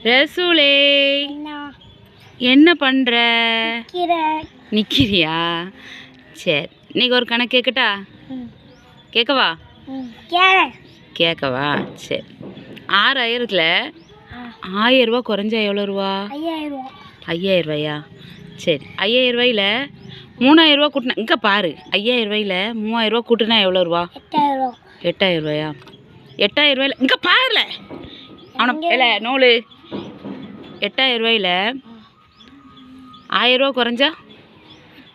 ரசூலே என்ன பண்ணுற? நிற்கிறியா? சரி, இன்னைக்கு ஒரு கணக்கு கேட்கட்டா? கேட்கவா? கேட்கவா? சரி. 6000ல் 1000 ரூபா குறைஞ்சா எவ்வளோ ரூபா? 5000 ரூபாயா? சரி. 5000 ரூபாயில் 3000 ரூபா கூட்டினா, இங்கே பாரு, 5000 ரூபாயில் 3000 ரூபா கூட்டினா எவ்வளோ ரூபா? 8000 ரூபாயா? 8000 ரூபாயில் இங்கே பாருல அவனை இல்லை நூலு. 8000 ரூபாயில் 1000 ரூபா குறைஞ்சா?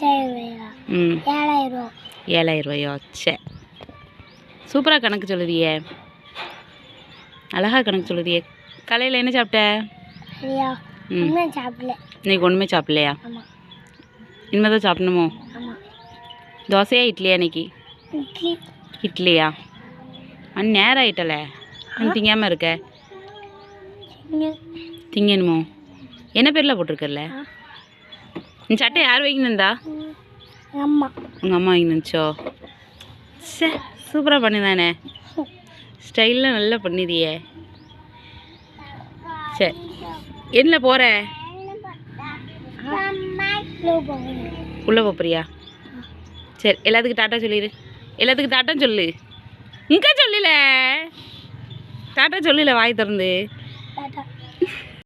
7000 ரூபாயா? சரி, சூப்பராக கணக்கு சொல்லுதியே, அழகா கணக்கு சொல்லுதியே. காலையில் என்ன சாப்பிட்ட? இன்னைக்கு ஒன்றுமே சாப்பிடலையா? இனிமேல் தான் சாப்பிடணுமோ? தோசையா இட்லியா? இன்னைக்கு இட்லியா? நேரம் ஆயிட்டல, திங்காமல் இருக்க. திங்கணுமோ? என்ன பேரில் போட்டிருக்கல? இந்த சட்டை யார் வாங்கினந்தா? உங்கள் அம்மா வாங்கினுச்சோ? சே, சூப்பராக பண்ணிதானே, ஸ்டைல்லாம் நல்லா பண்ணிதியே. சரி, என்ன போகிற? உள்ளே போறியா? சரி, எல்லாத்துக்கும் டாட்டா சொல்லிடு. எல்லாத்துக்கும் டாட்டா சொல்லு. இங்கே சொல்லல, டாட்டா சொல்லல, வாய் திறந்து.